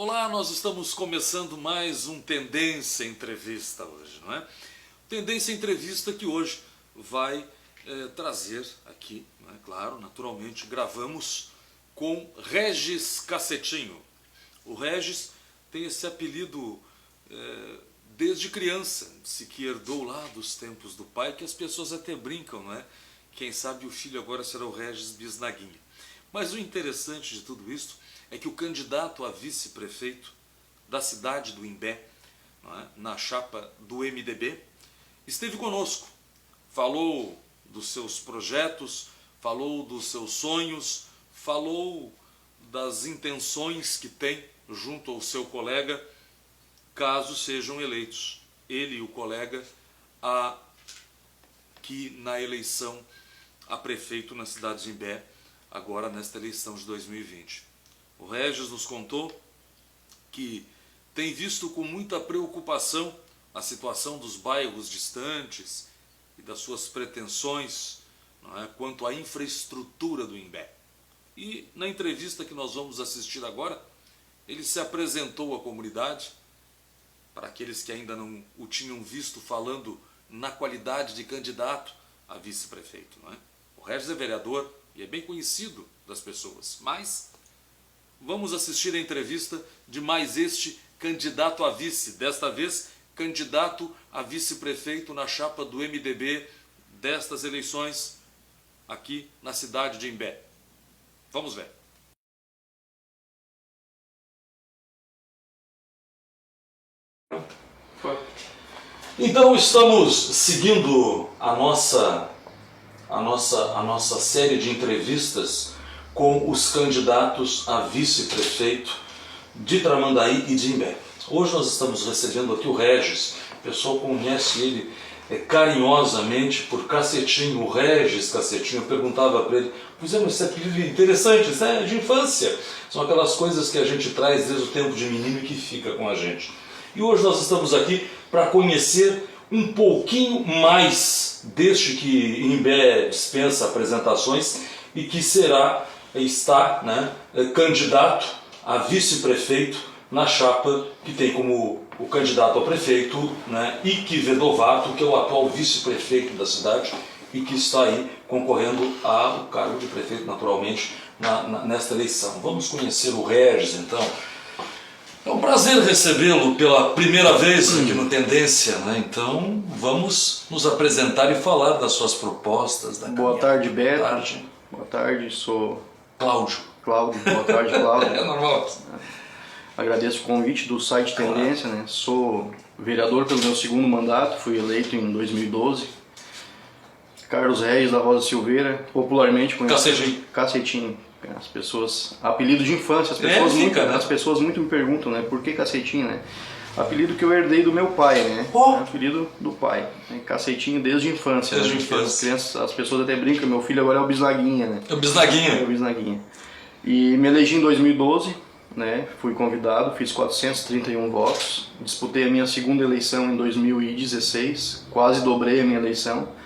Olá, nós estamos começando mais um Tendência Entrevista hoje, não é? Tendência Entrevista que hoje vai trazer aqui, não é? Claro, naturalmente, gravamos com Regis Cacetinho. O Regis tem esse apelido desde criança, se que herdou lá dos tempos do pai, que as pessoas até brincam, não é? Quem sabe o filho agora será o Regis Bisnaguinha. Mas o interessante de tudo isso é que o candidato a vice-prefeito da cidade do Imbé, não é? Na chapa do MDB, esteve conosco, falou dos seus projetos, falou dos seus sonhos, falou das intenções que tem junto ao seu colega, caso sejam eleitos, ele e o colega, aqui na eleição a prefeito na cidade de Imbé, agora nesta eleição de 2020. O Regis nos contou que tem visto com muita preocupação a situação dos bairros distantes e das suas pretensões, não é, quanto à infraestrutura do Imbé. E na entrevista que nós vamos assistir agora, ele se apresentou à comunidade, para aqueles que ainda não o tinham visto falando na qualidade de candidato a vice-prefeito, não é? O Regis é vereador e é bem conhecido das pessoas, mas vamos assistir a entrevista de mais este candidato a vice, desta vez candidato a vice-prefeito na chapa do MDB destas eleições aqui na cidade de Imbé. Vamos ver. Então estamos seguindo a nossa série de entrevistas com os candidatos a vice-prefeito de Tramandaí e de Imbé. Hoje nós estamos recebendo aqui o Regis, o pessoal conhece ele carinhosamente por Cacetinho, o Regis Cacetinho. Eu perguntava para ele, pois é, mas esse apelido é interessante, isso é de infância, são aquelas coisas que a gente traz desde o tempo de menino e que fica com a gente. E hoje nós estamos aqui para conhecer um pouquinho mais deste que Imbé dispensa apresentações e que está candidato a vice-prefeito na chapa que tem como o candidato a prefeito, né, Ike Vedovato, que é o atual vice-prefeito da cidade e que está aí concorrendo ao cargo de prefeito naturalmente nesta eleição. Vamos conhecer o Regis então. É um prazer recebê-lo pela primeira vez aqui no Tendência, né? Então vamos nos apresentar e falar das suas propostas. Boa tarde, Beto. Boa tarde. Boa tarde, sou Cláudio. Boa tarde, Cláudio. É normal. Agradeço o convite do site Tendência, né? Sou vereador pelo meu segundo mandato, fui eleito em 2012. Carlos Regis da Rosa Silveira, popularmente conhecido Cacetinho. As pessoas, apelido de infância, as pessoas muito me perguntam, né, por que Cacetinho, né? Apelido que eu herdei do meu pai, né? Apelido do pai, né? Cacetinho desde a infância. Desde a infância. As pessoas até brincam, meu filho agora é o Bisnaguinha, né? É o Bisnaguinha. É o Bisnaguinha. E me elegi em 2012, né? Fui convidado, fiz 431 votos, disputei a minha segunda eleição em 2016, quase dobrei a minha eleição.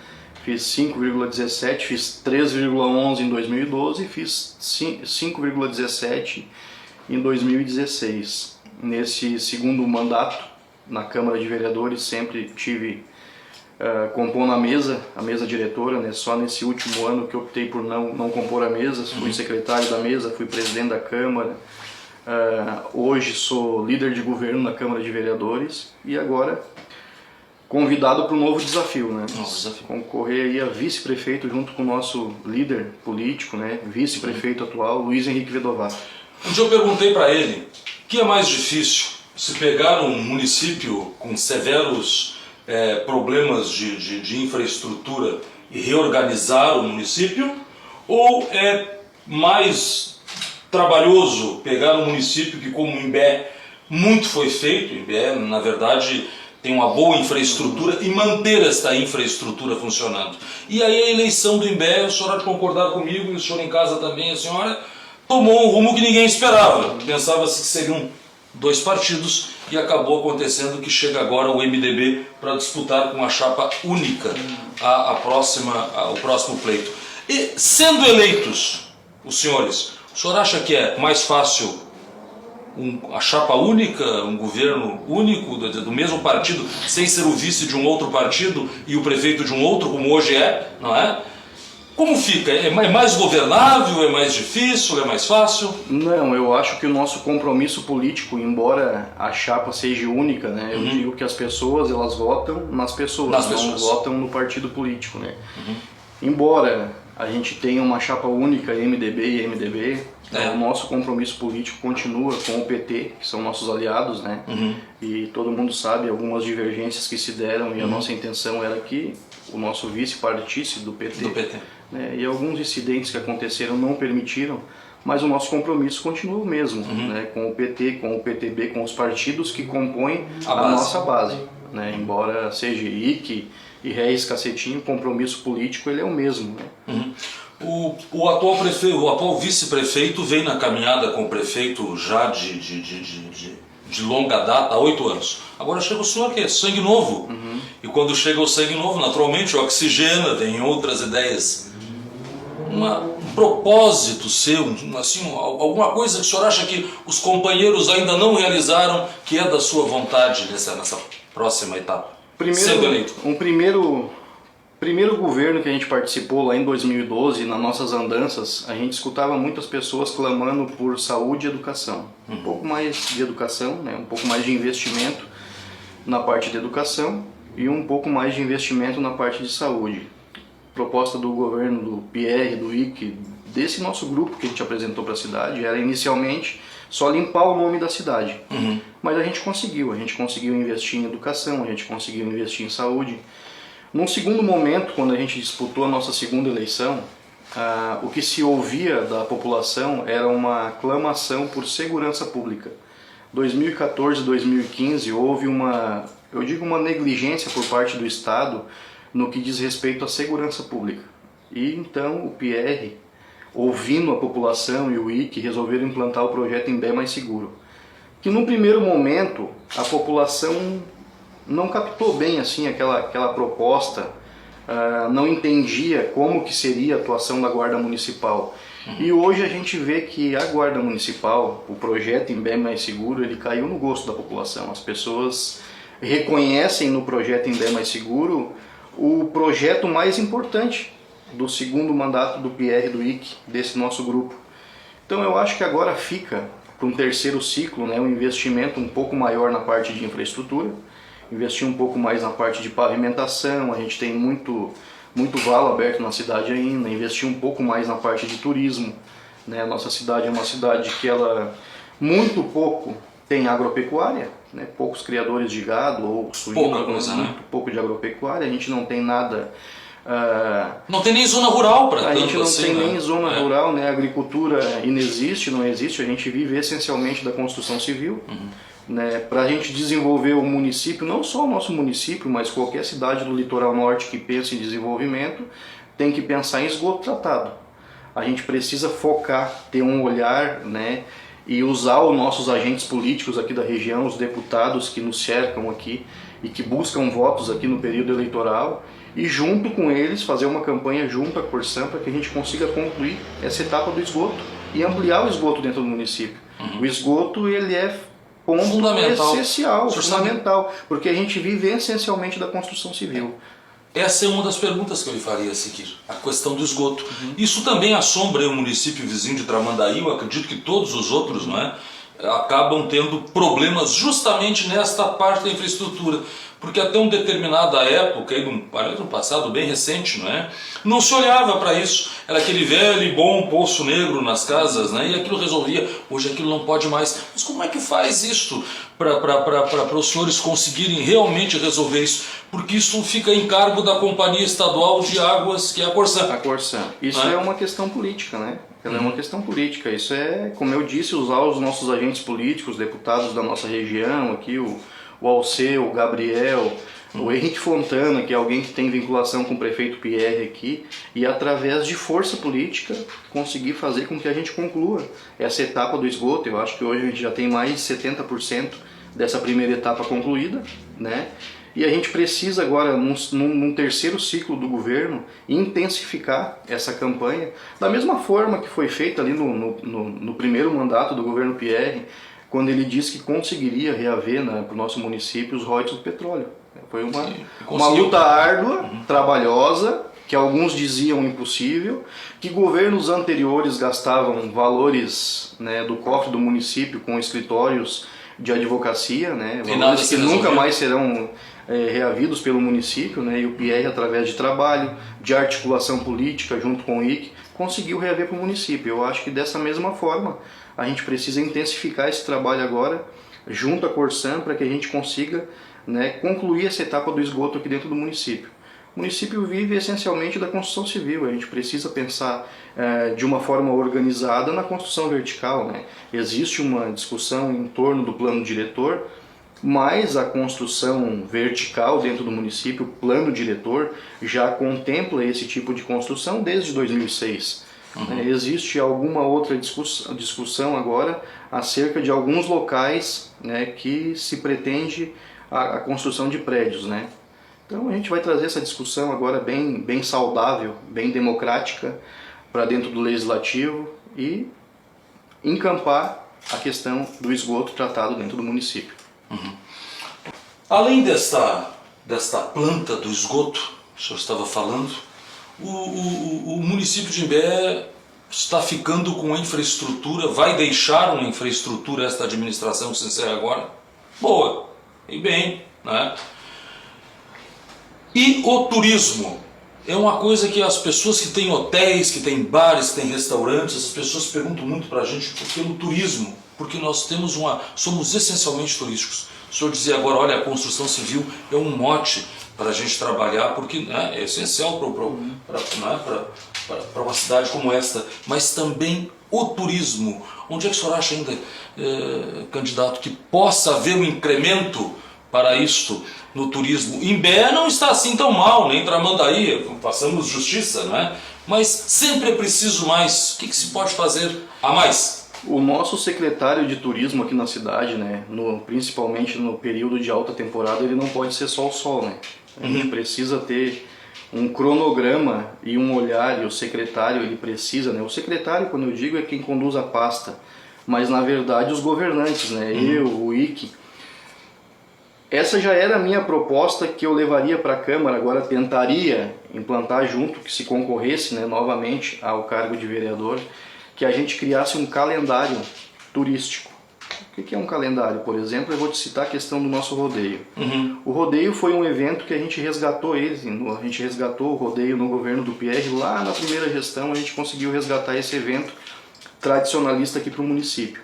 Fiz 5,17, fiz 3,11 em 2012 e fiz 5,17 em 2016. Nesse segundo mandato, na Câmara de Vereadores, sempre tive compondo a mesa diretora, né? Só nesse último ano que optei por não compor a mesa, fui secretário da mesa, fui presidente da Câmara. Hoje sou líder de governo na Câmara de Vereadores e agora convidado para um novo desafio, né? Concorrer aí a vice-prefeito junto com o nosso líder político, né? Vice-prefeito atual, Luiz Henrique Vedovato. Um dia eu perguntei para ele, o que é mais difícil? Se pegar um município com severos problemas de infraestrutura e reorganizar o município, ou é mais trabalhoso pegar um município que, como Imbé, muito foi feito, Imbé, na verdade, tem uma boa infraestrutura e manter esta infraestrutura funcionando. E aí a eleição do Imbé, o senhor há de concordar comigo, e o senhor em casa também, a senhora, tomou um rumo que ninguém esperava. Pensava-se que seriam dois partidos e acabou acontecendo que chega agora o MDB para disputar com a chapa única o próximo pleito. E sendo eleitos os senhores, o senhor acha que é mais fácil a chapa única, um governo único do mesmo partido, sem ser o vice de um outro partido e o prefeito de um outro, como hoje é, não é? Como fica? É mais governável? É mais difícil? É mais fácil? Não, eu acho que o nosso compromisso político, embora a chapa seja única, né? Eu digo que as pessoas, elas votam nas pessoas, não votam no partido político, né? Embora a gente tenha uma chapa única, MDB e MDB, o nosso compromisso político continua com o PT, que são nossos aliados, né? E todo mundo sabe algumas divergências que se deram, e a nossa intenção era que o nosso vice partisse do PT. Né? E alguns incidentes que aconteceram não permitiram, mas o nosso compromisso continua o mesmo, né? Com o PT, com o PTB, com os partidos que compõem a nossa base. Né? Embora seja IC e Reis Cacetinho, o compromisso político ele é o mesmo. Né? O atual vice-prefeito vem na caminhada com o prefeito já de longa data, há 8 anos. Agora chega o senhor que é sangue novo. E quando chega o sangue novo, naturalmente oxigena, vem outras ideias. Um propósito seu, assim, alguma coisa que o senhor acha que os companheiros ainda não realizaram, que é da sua vontade nessa próxima etapa? Sendo eleito. Primeiro governo que a gente participou lá em 2012, nas nossas andanças, a gente escutava muitas pessoas clamando por saúde e educação. Um pouco mais de educação, né? Um pouco mais de investimento na parte de educação e um pouco mais de investimento na parte de saúde. Proposta do governo do PR, do IC, desse nosso grupo que a gente apresentou para a cidade, era inicialmente só limpar o nome da cidade. Mas a gente conseguiu investir em educação, a gente conseguiu investir em saúde. Num segundo momento, quando a gente disputou a nossa segunda eleição, o que se ouvia da população era uma clamação por segurança pública. 2014, 2015 houve uma negligência por parte do Estado no que diz respeito à segurança pública. E então o PR, ouvindo a população e o IC, resolveram implantar o projeto Imbé Mais Seguro. Que num primeiro momento a população não captou bem assim aquela proposta, não entendia como que seria a atuação da Guarda Municipal. E hoje a gente vê que a Guarda Municipal, o projeto Imbé Mais Seguro, ele caiu no gosto da população. As pessoas reconhecem no projeto Imbé Mais Seguro o projeto mais importante do segundo mandato do PR do IC, desse nosso grupo. Então eu acho que agora fica para um terceiro ciclo, né, um investimento um pouco maior na parte de infraestrutura, investir um pouco mais na parte de pavimentação, a gente tem muito valo aberto na cidade ainda, investir um pouco mais na parte de turismo. Né? A nossa cidade é uma cidade que ela muito pouco tem agropecuária, né? Poucos criadores de gado ou suíno, muito pouco de agropecuária, a gente não tem nada... não tem nem zona rural para tanto. A gente não assim, tem né? nem zona rural, né? A agricultura não existe, a gente vive essencialmente da construção civil. Né, para a gente desenvolver o município, não só o nosso município, mas qualquer cidade do litoral norte que pense em desenvolvimento, tem que pensar em esgoto tratado. A gente precisa focar, ter um olhar, né, e usar os nossos agentes políticos aqui da região, os deputados que nos cercam aqui e que buscam votos aqui no período eleitoral, e junto com eles fazer uma campanha junto à Corsã para que a gente consiga concluir essa etapa do esgoto e ampliar o esgoto dentro do município. O esgoto ele é ponto essencial, fundamental, porque a gente vive essencialmente da construção civil. Essa é uma das perguntas que eu lhe faria a seguir, a questão do esgoto. Isso também assombra o município vizinho de Tramandaí, eu acredito que todos os outros, não é, acabam tendo problemas justamente nesta parte da infraestrutura. Porque até uma determinada época, no passado bem recente, não se olhava para isso. Era aquele velho e bom poço negro nas casas, e aquilo resolvia. Hoje aquilo não pode mais. Mas como é que faz isso para os senhores conseguirem realmente resolver isso? Porque isso fica em cargo da Companhia Estadual de Águas, que é a Corsã. A Corsã. Isso é uma questão política, né? Ela é uma questão política. Isso é, como eu disse, usar os nossos agentes políticos, deputados da nossa região aqui, o Alceu, o Gabriel, o Henrique Fontana, que é alguém que tem vinculação com o prefeito Pierre aqui, e através de força política conseguir fazer com que a gente conclua essa etapa do esgoto. Eu acho que hoje a gente já tem mais de 70% dessa primeira etapa concluída, né? E a gente precisa agora, num terceiro ciclo do governo, intensificar essa campanha, da mesma forma que foi feita ali no primeiro mandato do governo Pierre, quando ele disse que conseguiria reaver, né, para o nosso município os royalties do petróleo. Foi uma luta árdua, trabalhosa, que alguns diziam impossível, que governos anteriores gastavam valores, né, do cofre do município com escritórios de advocacia, né, valores que nunca mais serão reavidos pelo município, né, e o PR, através de trabalho, de articulação política junto com o IC, conseguiu reaver para o município. Eu acho que dessa mesma forma a gente precisa intensificar esse trabalho agora junto à Corsan para que a gente consiga, né, concluir essa etapa do esgoto aqui dentro do município. O município vive essencialmente da construção civil, a gente precisa pensar de uma forma organizada na construção vertical, né? Existe uma discussão em torno do plano diretor, mas a construção vertical dentro do município, o plano diretor, já contempla esse tipo de construção desde 2006. Existe alguma outra discussão agora acerca de alguns locais, né, que se pretende a construção de prédios, né? Então a gente vai trazer essa discussão agora bem saudável, bem democrática para dentro do legislativo e encampar a questão do esgoto tratado dentro do município. Além desta planta do esgoto, que o senhor estava falando, o município de Imbé está ficando com a infraestrutura, vai deixar uma infraestrutura, esta administração que se encerra agora, boa e bem, né? E o turismo é uma coisa que as pessoas que têm hotéis, que têm bares, que têm restaurantes, as pessoas perguntam muito para a gente pelo turismo, porque nós somos essencialmente turísticos. O senhor dizia agora, olha, a construção civil é um mote para a gente trabalhar, porque, né, é essencial para uma cidade como esta, mas também o turismo. Onde é que o senhor acha ainda, candidato, que possa haver um incremento para isto no turismo? Imbé não está assim tão mal, nem Tramandaí, passamos justiça, né? Mas sempre é preciso mais. O que se pode fazer a mais? O nosso secretário de turismo aqui na cidade, né, principalmente no período de alta temporada, ele não pode ser só o sol, né? A gente precisa ter um cronograma e um olhar, e o secretário ele precisa, né? O secretário, quando eu digo, é quem conduz a pasta, mas na verdade os governantes, né? Eu, o IC. Essa já era a minha proposta que eu levaria para a Câmara, agora tentaria implantar junto, que se concorresse, né, novamente ao cargo de vereador, que a gente criasse um calendário turístico. O que é um calendário? Por exemplo, eu vou te citar a questão do nosso rodeio. O rodeio foi um evento que a gente resgatou o rodeio no governo do PR, lá na primeira gestão a gente conseguiu resgatar esse evento tradicionalista aqui para o município.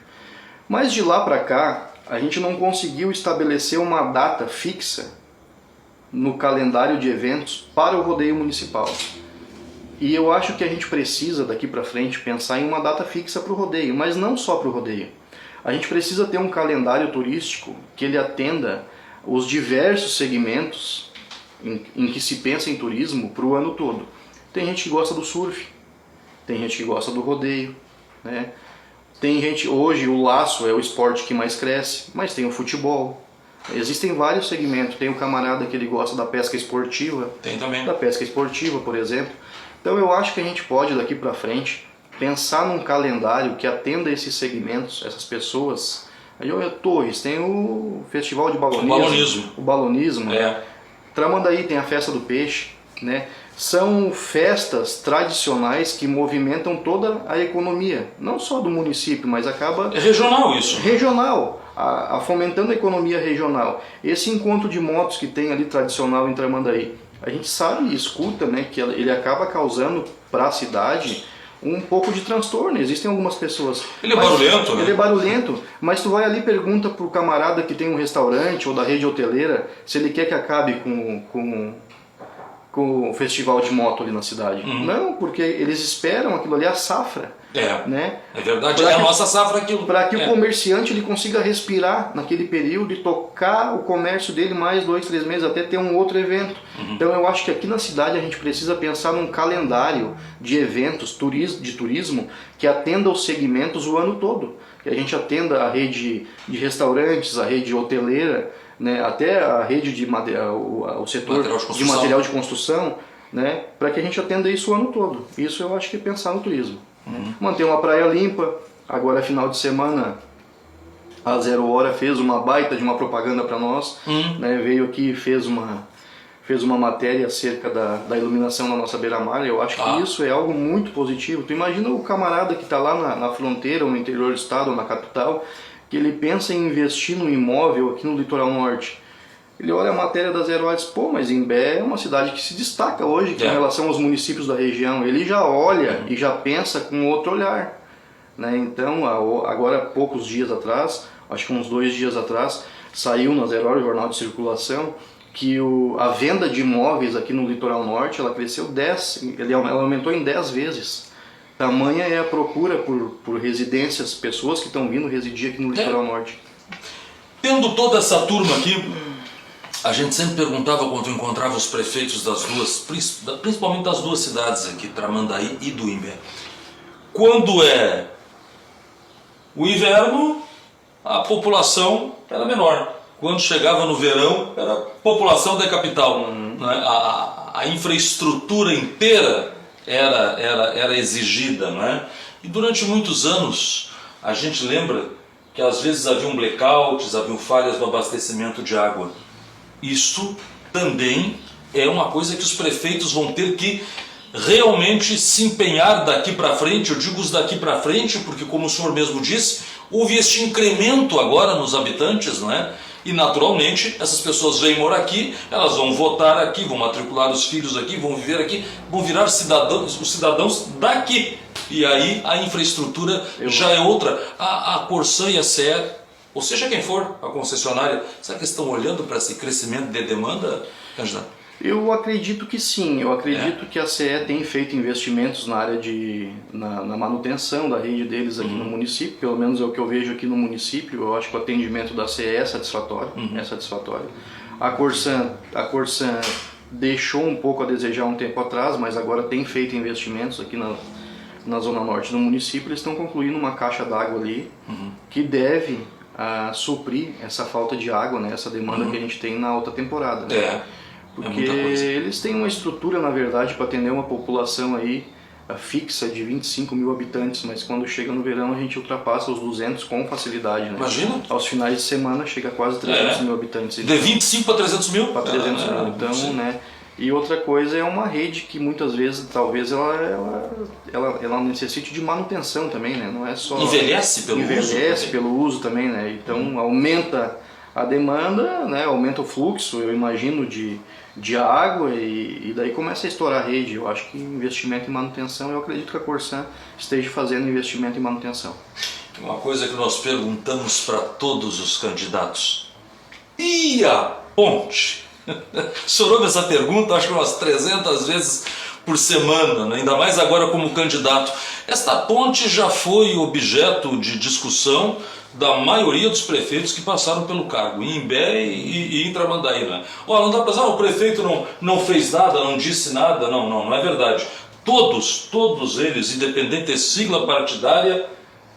Mas de lá para cá, a gente não conseguiu estabelecer uma data fixa no calendário de eventos para o rodeio municipal. E eu acho que a gente precisa, daqui para frente, pensar em uma data fixa para o rodeio, mas não só para o rodeio. A gente precisa ter um calendário turístico que ele atenda os diversos segmentos em que se pensa em turismo para o ano todo. Tem gente que gosta do surf, tem gente que gosta do rodeio, né? Tem gente, hoje o laço é o esporte que mais cresce, mas tem o futebol. Existem vários segmentos. Tem o camarada que ele gosta da pesca esportiva. Tem também. Da pesca esportiva, por exemplo. Então eu acho que a gente pode, daqui para frente, pensar num calendário que atenda esses segmentos, essas pessoas. Aí Torres, tem o festival de balonismo. O balonismo. Tramandaí tem a festa do peixe, né? São festas tradicionais que movimentam toda a economia, não só do município, mas acaba... É regional isso. Regional, fomentando a economia regional. Esse encontro de motos que tem ali tradicional em Tramandaí, a gente sabe e escuta, né, que ele acaba causando para a cidade um pouco de transtorno. Existem algumas pessoas... Ele é barulhento, né? Ele é barulhento, mas tu vai ali e pergunta pro camarada que tem um restaurante ou da rede hoteleira se ele quer que acabe com o festival de moto ali na cidade. Não, porque eles esperam aquilo ali, a safra. Né? É verdade, a nossa safra aquilo. Para que o comerciante ele consiga respirar naquele período e tocar o comércio dele mais 2, 3 meses até ter um outro evento. Então eu acho que aqui na cidade a gente precisa pensar num calendário de eventos de turismo que atenda os segmentos o ano todo. Que a gente atenda a rede de restaurantes, a rede hoteleira, né, até a rede de o setor de material de construção, né, para que a gente atenda isso o ano todo. Isso eu acho que é pensar no turismo. Manter uma praia limpa. Agora final de semana A Zero Hora fez uma baita de uma propaganda para nós, né? Veio aqui e fez uma matéria acerca da iluminação na nossa beira-mar. Eu acho que isso é algo muito positivo. Tu imagina o camarada que está lá na fronteira, ou no interior do estado, ou na capital, que ele pensa em investir num imóvel aqui no litoral norte. Ele olha a matéria da Zero Hora e diz, pô, mas Imbé é uma cidade que se destaca hoje em relação aos municípios da região. Ele já olha e já pensa com outro olhar, né? Então, agora, poucos dias atrás, acho que uns 2 dias atrás, saiu na Zero Hora, o Jornal de Circulação, que a venda de imóveis aqui no litoral norte, ela cresceu ela aumentou em 10 vezes. Tamanha é a procura por residências, pessoas que estão vindo residir aqui no litoral norte. Tendo toda essa turma aqui, a gente sempre perguntava quando encontrava os prefeitos das duas, principalmente das duas cidades aqui, Tramandaí e do Imbé. Quando é o inverno, a população era menor. Quando chegava no verão, era a população da capital. Né? A infraestrutura inteira era exigida. Não é? E durante muitos anos, a gente lembra que às vezes haviam blackouts, haviam falhas no abastecimento de água. Isto também é uma coisa que os prefeitos vão ter que realmente se empenhar daqui para frente. Eu digo os daqui para frente porque, como o senhor mesmo disse, houve este incremento agora nos habitantes, não é? E naturalmente essas pessoas vêm morar aqui, elas vão votar aqui, vão matricular os filhos aqui, vão viver aqui, vão virar os cidadãos daqui. E aí a infraestrutura já é outra. A Corsan e a CE, ou seja quem for, a concessionária, será que estão olhando para esse crescimento de demanda, candidato? Eu acredito que sim, eu acredito que a CE tem feito investimentos na área na manutenção da rede deles aqui no município, pelo menos é o que eu vejo aqui no município. Eu acho que o atendimento da CE é satisfatório, A Corsan deixou um pouco a desejar um tempo atrás, mas agora tem feito investimentos aqui na zona norte do município. Eles estão concluindo uma caixa d'água ali que deve suprir essa falta de água, né, essa demanda que a gente tem na alta temporada. Né? Porque eles têm uma estrutura, na verdade, para atender uma população aí fixa de 25 mil habitantes, mas quando chega no verão a gente ultrapassa os 200 com facilidade, né? Imagina! Aos finais de semana chega a quase 300 mil habitantes. De 25 para 300 mil? Para 300 mil, então, né? E outra coisa é uma rede que muitas vezes, talvez, ela necessite de manutenção também, né? Não é só... Envelhece pelo uso também, né? Então aumenta a demanda, né? Aumenta o fluxo, eu imagino, de água e daí começa a estourar a rede. Eu acho que investimento em manutenção, eu acredito que a Corsan esteja fazendo investimento em manutenção. Uma coisa que nós perguntamos para todos os candidatos: e a ponte? O senhor ouve essa pergunta, acho que umas 300 vezes por semana, né? Ainda mais agora como candidato. Esta ponte já foi objeto de discussão da maioria dos prefeitos que passaram pelo cargo, em Imbé e em Tramandaí. Né? Não dá para dizer, o prefeito não fez nada, não disse nada. Não é verdade. Todos eles, independente de sigla partidária,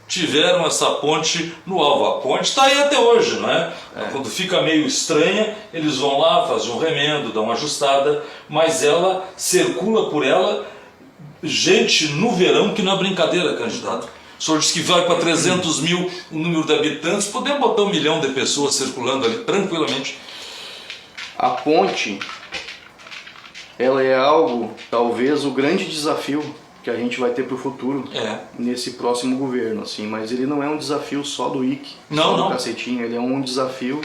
tiveram essa ponte no alvo. A ponte está aí até hoje, não é? Quando fica meio estranha, eles vão lá, fazem um remendo, dão uma ajustada, mas ela circula por ela gente no verão que não é brincadeira, candidato. O senhor disse que vai para 300 mil o número de habitantes, podemos botar 1 milhão de pessoas circulando ali tranquilamente. A ponte, ela é algo, talvez, o grande desafio que a gente vai ter para o futuro nesse próximo governo, assim, mas ele não é um desafio só do IC, do Cacetinho, ele é um desafio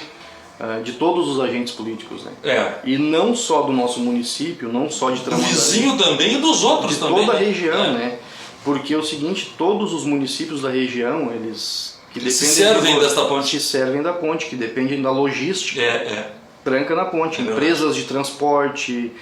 de todos os agentes políticos, né? E não só do nosso município, não só de Tramandaí. Do vizinho também e dos outros também. De toda a região, né? Porque é o seguinte, todos os municípios da região, eles que servem desta ponte, que servem da ponte, que dependem da logística, tranca na ponte. Empresas de transporte,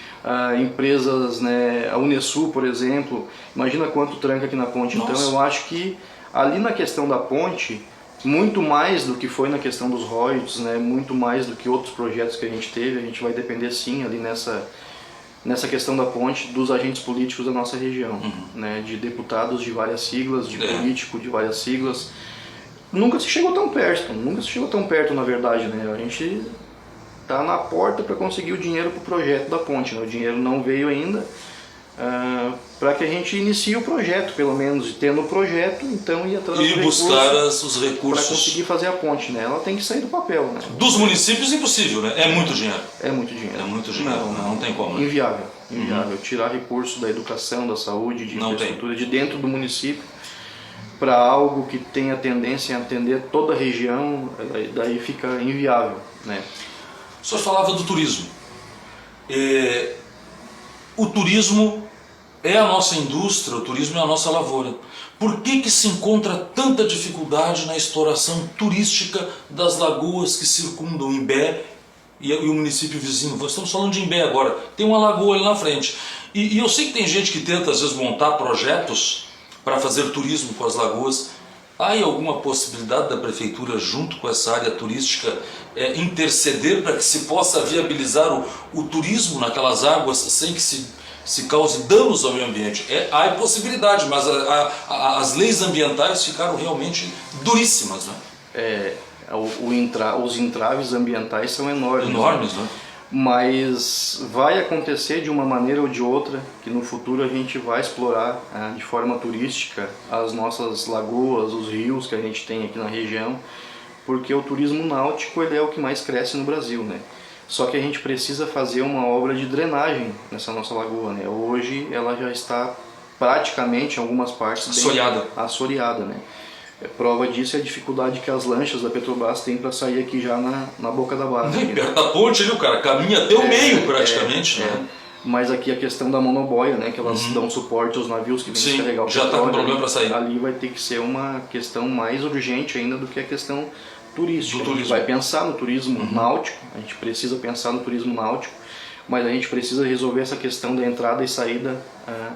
empresas, né, a Unesul, por exemplo, imagina quanto tranca aqui na ponte. Nossa. Então eu acho que ali na questão da ponte, muito mais do que foi na questão dos royalties, né, muito mais do que outros projetos que a gente teve, a gente vai depender sim ali nessa questão da ponte dos agentes políticos da nossa região, né, de deputados de várias siglas, de político de várias siglas. Nunca se chegou tão perto, na verdade, né? A gente está na porta para conseguir o dinheiro para o projeto da ponte, né? O dinheiro não veio ainda, para que a gente inicie o projeto, pelo menos, e tendo o projeto, então ir atrás E buscar os para recursos. conseguir fazer a ponte, né? Ela tem que sair do papel, né? Dos municípios, impossível, né? É muito dinheiro. É muito dinheiro. É muito dinheiro, não tem como. Né? Inviável, inviável. Tirar recurso da educação, da saúde, de infraestrutura de dentro do município para algo que tenha tendência a atender toda a região, daí fica inviável, né? O senhor falava do turismo. O turismo é a nossa indústria, o turismo é a nossa lavoura. Por que se encontra tanta dificuldade na exploração turística das lagoas que circundam Imbé e o município vizinho? Nós estamos falando de Imbé agora, tem uma lagoa ali na frente. E eu sei que tem gente que tenta às vezes montar projetos para fazer turismo com as lagoas. Há aí alguma possibilidade da prefeitura, junto com essa área turística, interceder para que se possa viabilizar o turismo naquelas águas sem que se cause danos ao meio ambiente? Há possibilidade, mas as leis ambientais ficaram realmente duríssimas, né? Os entraves ambientais são enormes. Enormes, né? Mas vai acontecer de uma maneira ou de outra que no futuro a gente vai explorar de forma turística as nossas lagoas, os rios que a gente tem aqui na região, porque o turismo náutico ele é o que mais cresce no Brasil, né? Só que a gente precisa fazer uma obra de drenagem nessa nossa lagoa, né? Hoje ela já está praticamente em algumas partes assoreada, né? Prova disso é a dificuldade que as lanchas da Petrobras têm para sair aqui já na boca da barra. Nem perto da ponte ali, o cara caminha até o meio praticamente. Né? Mas aqui a questão da monoboia, né, que elas dão suporte aos navios que vêm descarregar o já está com problema para sair. Ali vai ter que ser uma questão mais urgente ainda do que a questão turística. A gente vai pensar no turismo náutico, a gente precisa pensar no turismo náutico, mas a gente precisa resolver essa questão da entrada e saída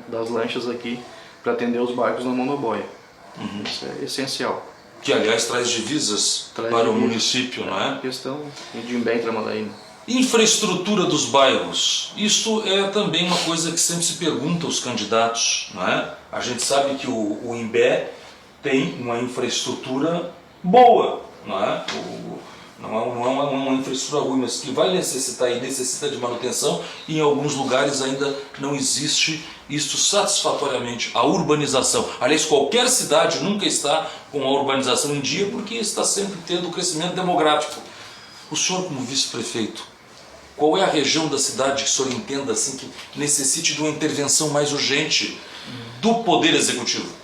das lanchas aqui para atender os barcos na monoboia. Isso é essencial. Que, aliás, traz divisas para o município, não é? Questão de Imbé e Tramandaí. Infraestrutura dos bairros. Isso é também uma coisa que sempre se pergunta aos candidatos, não é? A gente sabe que o Imbé tem uma infraestrutura boa, não é? Não é uma infraestrutura ruim, mas que vai necessitar e necessita de manutenção, e em alguns lugares ainda não existe isto satisfatoriamente, a urbanização. Aliás, qualquer cidade nunca está com a urbanização em dia porque está sempre tendo crescimento demográfico. O senhor, como vice-prefeito, qual é a região da cidade que o senhor entenda assim, que necessite de uma intervenção mais urgente do Poder Executivo?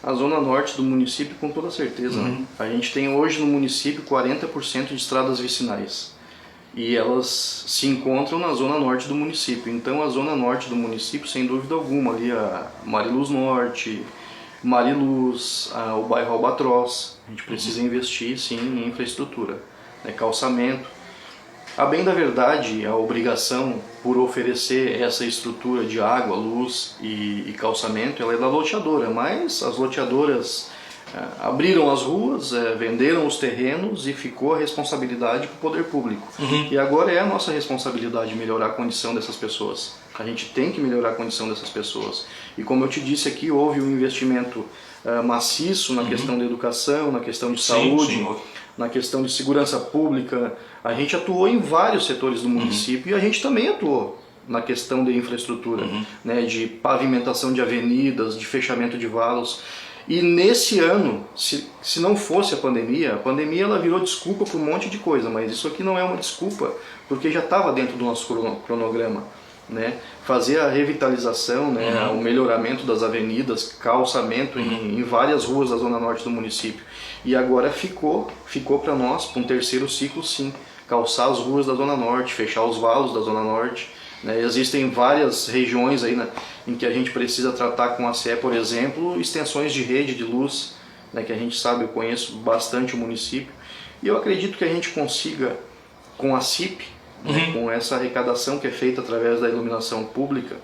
A zona norte do município, com toda certeza. Né? A gente tem hoje no município 40% de estradas vicinais. E elas se encontram na zona norte do município. Então a zona norte do município, sem dúvida alguma, ali a Mariluz Norte, Mariluz, o bairro Albatroz, a gente precisa investir sim em infraestrutura, né? Calçamento. A bem da verdade, a obrigação por oferecer essa estrutura de água, luz e calçamento, ela é da loteadora, mas as loteadoras abriram as ruas, venderam os terrenos e ficou a responsabilidade para o poder público. E agora é a nossa responsabilidade melhorar a condição dessas pessoas. A gente tem que melhorar a condição dessas pessoas. E como eu te disse aqui, houve um investimento maciço na questão da educação, na questão de saúde, na questão de segurança pública. A gente atuou em vários setores do município e a gente também atuou na questão de infraestrutura, né, de pavimentação de avenidas, de fechamento de valos. E nesse ano, se não fosse a pandemia ela virou desculpa por um monte de coisa, mas isso aqui não é uma desculpa, porque já estava dentro do nosso cronograma. Né? Fazer a revitalização, né? O melhoramento das avenidas, calçamento em várias ruas da zona norte do município. E agora ficou para nós, para um terceiro ciclo sim, calçar as ruas da zona norte, fechar os valos da zona norte. Né? Existem várias regiões aí, né, em que a gente precisa tratar com a CE, por exemplo, extensões de rede de luz, né, que a gente sabe, eu conheço bastante o município, e eu acredito que a gente consiga, com a CIP, com essa arrecadação que é feita através da iluminação pública,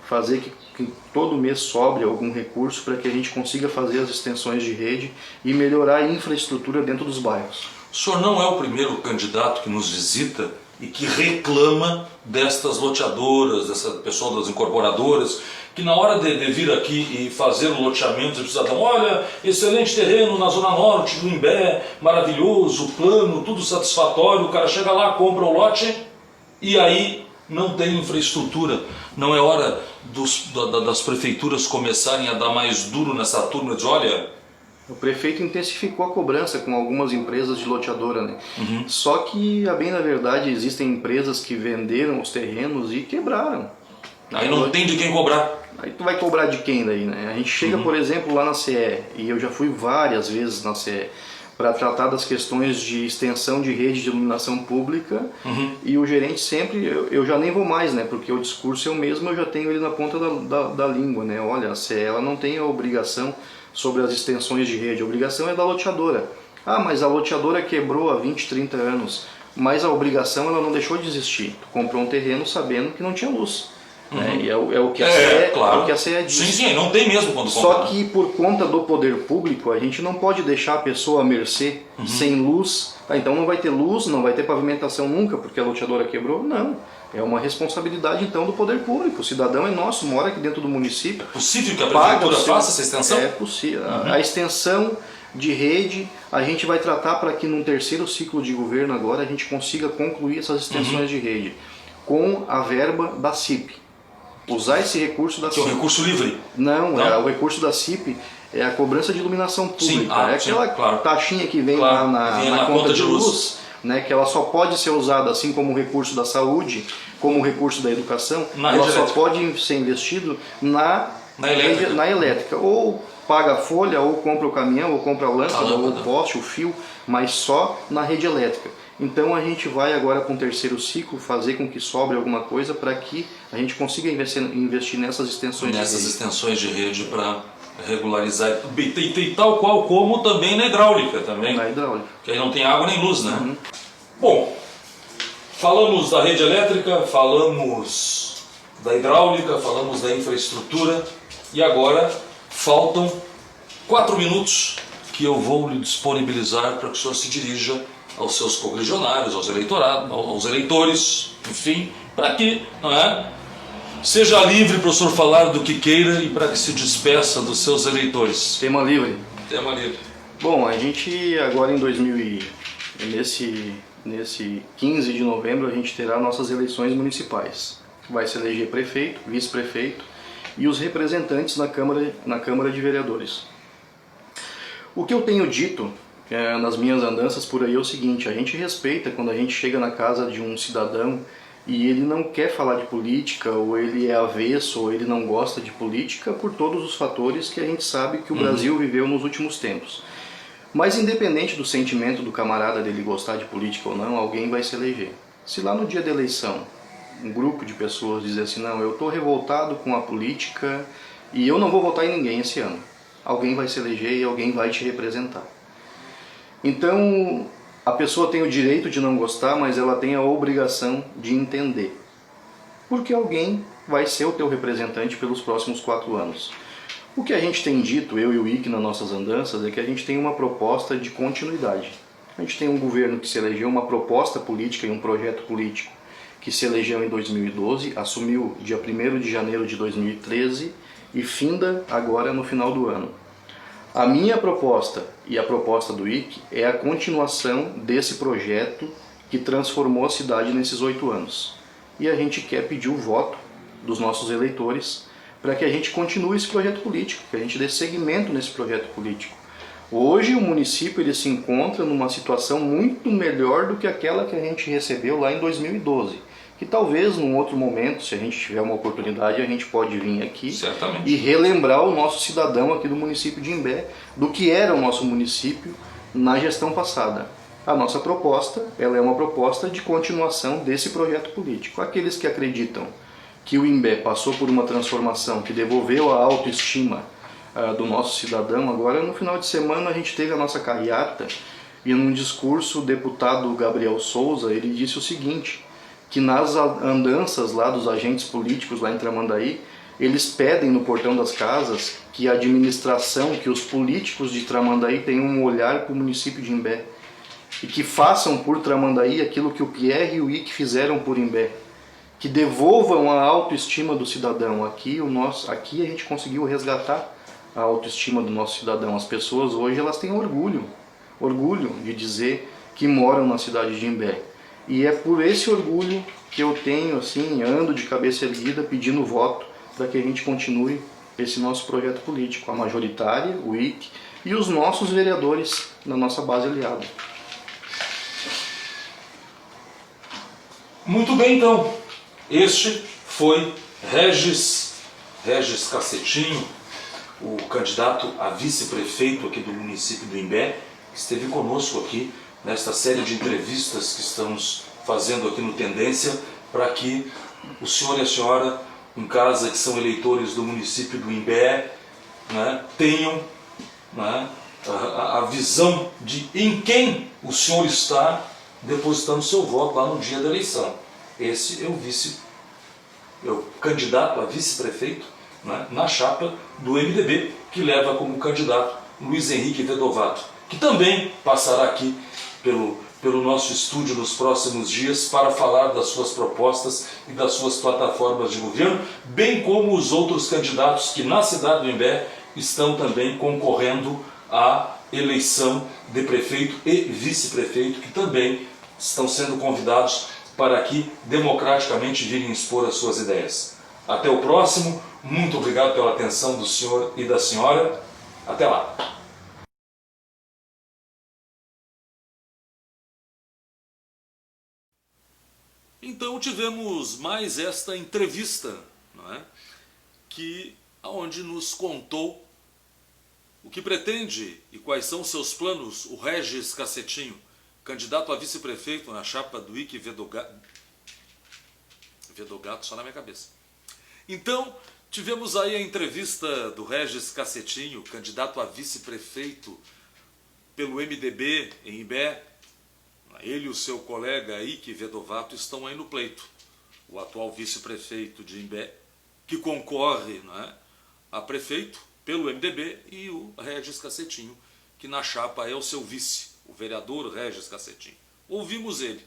fazer que todo mês sobre algum recurso para que a gente consiga fazer as extensões de rede e melhorar a infraestrutura dentro dos bairros. O senhor não é o primeiro candidato que nos visita e que reclama destas loteadoras, dessa pessoal das incorporadoras, que na hora de vir aqui e fazer o loteamento, eles precisam, olha, excelente terreno na zona norte do Imbé, maravilhoso, plano, tudo satisfatório, o cara chega lá, compra o lote e aí não tem infraestrutura. Não é hora das prefeituras começarem a dar mais duro nessa turma de olha... O prefeito intensificou a cobrança com algumas empresas de loteadora, né? Só que, a bem na verdade, existem empresas que venderam os terrenos e quebraram. Aí não tem de quem cobrar. Aí tu vai cobrar de quem daí, né? A gente chega, por exemplo, lá na CE, e eu já fui várias vezes na CE, para tratar das questões de extensão de rede de iluminação pública, e o gerente sempre, eu já nem vou mais, né? Porque o discurso é o mesmo, eu já tenho ele na ponta da língua, né? Olha, a CE ela não tem a obrigação sobre as extensões de rede, a obrigação é da loteadora. Ah, mas a loteadora quebrou há 20, 30 anos, mas a obrigação ela não deixou de existir. Tu comprou um terreno sabendo que não tinha luz. Né? E é o que a CE, claro. é o que a CE diz. Sim, não tem mesmo quando compra. Só que por conta do poder público, a gente não pode deixar a pessoa à mercê, sem luz. Ah, então não vai ter luz, não vai ter pavimentação nunca, porque a loteadora quebrou? Não. É uma responsabilidade então do poder público. O cidadão é nosso, mora aqui dentro do município. É possível que a prefeitura faça essa extensão? É possível. A extensão de rede a gente vai tratar para que num terceiro ciclo de governo agora a gente consiga concluir essas extensões de rede com a verba da CIP. Usar esse recurso da CIP. Que é um recurso livre? Não, o recurso da CIP é a cobrança de iluminação pública. É aquela taxinha que vem lá na conta de luz, né, que ela só pode ser usada, assim como o recurso da saúde, como o recurso da educação, ela só pode ser investido na elétrica. Ou paga a folha, ou compra o caminhão, ou compra a lâmpada, ou o poste, o fio, mas só na rede elétrica. Então a gente vai agora para um terceiro ciclo fazer com que sobre alguma coisa para que a gente consiga investir nessas extensões de rede. Nessas extensões de rede para regularizar, e tal qual como também na hidráulica também. Na hidráulica. Que aí não tem água nem luz, né? Bom, falamos da rede elétrica, falamos da hidráulica, falamos da infraestrutura e agora faltam 4 minutos que eu vou lhe disponibilizar para que o senhor se dirija aos seus correligionários, aos eleitores, enfim, para que, não é, seja livre para o senhor falar do que queira e para que se despeça dos seus eleitores. Tema livre. Tema livre. Bom, a gente agora nesse 15 de novembro a gente terá nossas eleições municipais. Vai se eleger prefeito, vice-prefeito e os representantes na Câmara de Vereadores. O que eu tenho dito nas minhas andanças por aí é o seguinte: a gente respeita quando a gente chega na casa de um cidadão e ele não quer falar de política, ou ele é avesso, ou ele não gosta de política, por todos os fatores que a gente sabe que o Brasil viveu nos últimos tempos. Mas independente do sentimento do camarada dele gostar de política ou não, alguém vai se eleger. Se lá no dia da eleição um grupo de pessoas dizer assim, não, eu estou revoltado com a política e eu não vou votar em ninguém esse ano, alguém vai se eleger e alguém vai te representar. Então, a pessoa tem o direito de não gostar, mas ela tem a obrigação de entender. Porque alguém vai ser o teu representante pelos próximos 4 anos. O que a gente tem dito, eu e o Ike, nas nossas andanças, é que a gente tem uma proposta de continuidade. A gente tem um governo que se elegeu, uma proposta política e um projeto político que se elegeu em 2012, assumiu dia 1º de janeiro de 2013 e finda agora no final do ano. A minha proposta e a proposta do IC é a continuação desse projeto que transformou a cidade nesses 8 anos. E a gente quer pedir o voto dos nossos eleitores para que a gente continue esse projeto político, que a gente dê seguimento nesse projeto político. Hoje o município ele se encontra numa situação muito melhor do que aquela que a gente recebeu lá em 2012. Que talvez num outro momento, se a gente tiver uma oportunidade, a gente pode vir aqui e relembrar o nosso cidadão aqui do município de Imbé, do que era o nosso município na gestão passada. A nossa proposta, ela é uma proposta de continuação desse projeto político. Aqueles que acreditam que o Imbé passou por uma transformação que devolveu a autoestima do nosso cidadão, agora no final de semana a gente teve a nossa carreata e num discurso o deputado Gabriel Souza, ele disse o seguinte, que nas andanças lá dos agentes políticos lá em Tramandaí, eles pedem no portão das casas que a administração, que os políticos de Tramandaí tenham um olhar para o município de Imbé e que façam por Tramandaí aquilo que o Pierre e o Ike fizeram por Imbé, que devolvam a autoestima do cidadão. Aqui a gente conseguiu resgatar a autoestima do nosso cidadão. As pessoas hoje elas têm orgulho de dizer que moram na cidade de Imbé. E é por esse orgulho que eu tenho, assim, ando de cabeça erguida pedindo voto para que a gente continue esse nosso projeto político, a majoritária, o IC, e os nossos vereadores da nossa base aliada. Muito bem, então. Este foi Regis Cacetinho, o candidato a vice-prefeito aqui do município do Imbé, que esteve conosco aqui nesta série de entrevistas que estamos fazendo aqui no Tendência, para que o senhor e a senhora, em casa, que são eleitores do município do Imbé, né, tenham, né, a visão de em quem o senhor está depositando seu voto lá no dia da eleição. Esse é o candidato a vice-prefeito, né, na chapa do MDB, que leva como candidato Luiz Henrique Vedovato, que também passará aqui pelo nosso estúdio nos próximos dias para falar das suas propostas e das suas plataformas de governo, bem como os outros candidatos que na cidade do Imbé estão também concorrendo à eleição de prefeito e vice-prefeito, que também estão sendo convidados para aqui democraticamente virem expor as suas ideias. Até o próximo, muito obrigado pela atenção do senhor e da senhora. Até lá! Então tivemos mais esta entrevista, não é? Onde nos contou o que pretende e quais são seus planos o Regis Cacetinho, candidato a vice-prefeito na chapa do Ike Vedogato só na minha cabeça. Então, tivemos aí a entrevista do Regis Cacetinho, candidato a vice-prefeito pelo MDB em Imbé. Ele e o seu colega Ike Vedovato estão aí no pleito. O atual vice-prefeito de Imbé, que concorre, né, a prefeito pelo MDB, e o Regis Cacetinho, que na chapa é o seu vice, o vereador Regis Cacetinho. Ouvimos ele.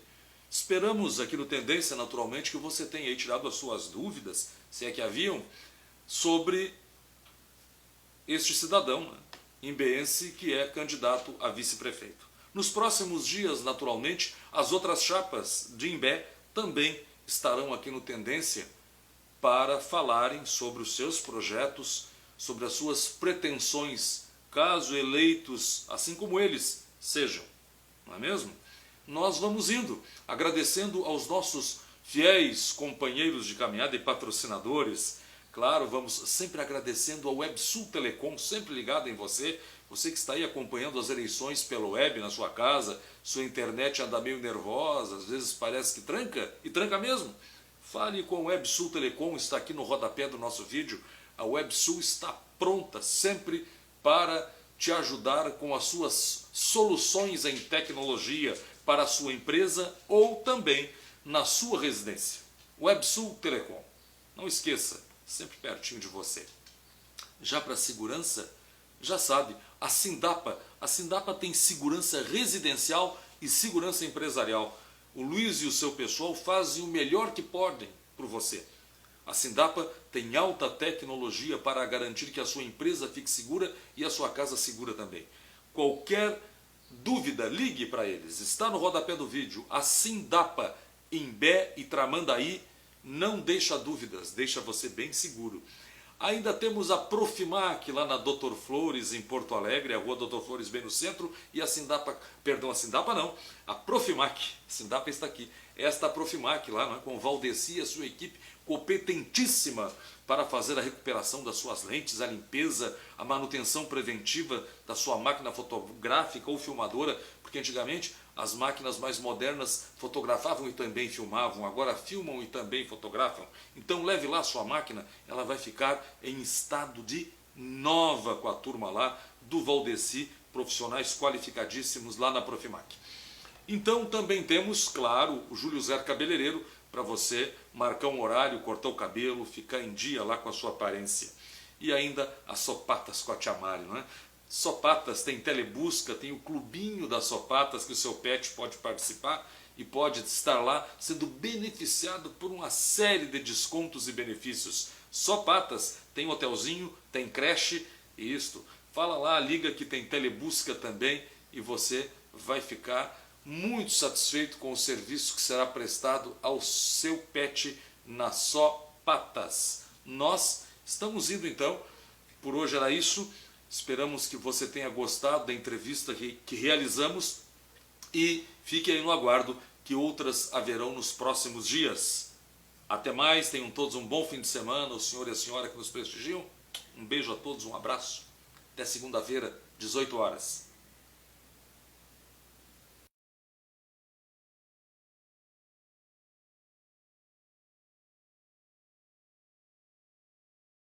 Esperamos aqui no Tendência, naturalmente, que você tenha aí tirado as suas dúvidas, se é que haviam, sobre este cidadão, né, imbeense, que é candidato a vice-prefeito. Nos próximos dias, naturalmente, as outras chapas de Imbé também estarão aqui no Tendência para falarem sobre os seus projetos, sobre as suas pretensões, caso eleitos, assim como eles sejam, não é mesmo? Nós vamos indo, agradecendo aos nossos fiéis companheiros de caminhada e patrocinadores. Claro, vamos sempre agradecendo ao WebSul Telecom, sempre ligado em você. Você que está aí acompanhando as eleições pelo web na sua casa, sua internet anda meio nervosa, às vezes parece que tranca, e tranca mesmo. Fale com o WebSul Telecom, está aqui no rodapé do nosso vídeo. A WebSul está pronta sempre para te ajudar com as suas soluções em tecnologia para a sua empresa ou também na sua residência. WebSul Telecom. Não esqueça, sempre pertinho de você. Já para segurança, já sabe, a Sindapa tem segurança residencial e segurança empresarial. O Luiz e o seu pessoal fazem o melhor que podem por você. A Sindapa tem alta tecnologia para garantir que a sua empresa fique segura e a sua casa segura também. Qualquer dúvida, ligue para eles. Está no rodapé do vídeo. A Sindapa, Imbé e Tramandaí, não deixa dúvidas, deixa você bem seguro. Ainda temos a Profimac lá na Doutor Flores, em Porto Alegre, a rua Doutor Flores bem no centro, e a Sindapa, perdão, a Sindapa não, a Profimac, Sindapa está aqui, esta Profimac lá, né, com o Valdeci e a sua equipe competentíssima para fazer a recuperação das suas lentes, a limpeza, a manutenção preventiva da sua máquina fotográfica ou filmadora, porque antigamente as máquinas mais modernas fotografavam e também filmavam, agora filmam e também fotografam. Então leve lá a sua máquina, ela vai ficar em estado de nova com a turma lá do Valdeci, profissionais qualificadíssimos lá na Profimac. Então também temos, claro, o Júlio Zer Cabeleireiro, para você marcar um horário, cortar o cabelo, ficar em dia lá com a sua aparência. E ainda as Sopatas com a Tia Mari, não é? Sopatas tem telebusca, tem o clubinho das Sopatas que o seu pet pode participar e pode estar lá sendo beneficiado por uma série de descontos e benefícios. Sopatas tem hotelzinho, tem creche, isto. Fala lá, liga que tem telebusca também e você vai ficar muito satisfeito com o serviço que será prestado ao seu pet na Só Patas. Nós estamos indo então, por hoje era isso, esperamos que você tenha gostado da entrevista que realizamos e fique aí no aguardo que outras haverão nos próximos dias. Até mais, tenham todos um bom fim de semana, o senhor e a senhora que nos prestigiam. Um beijo a todos, um abraço. Até segunda-feira, 18 horas.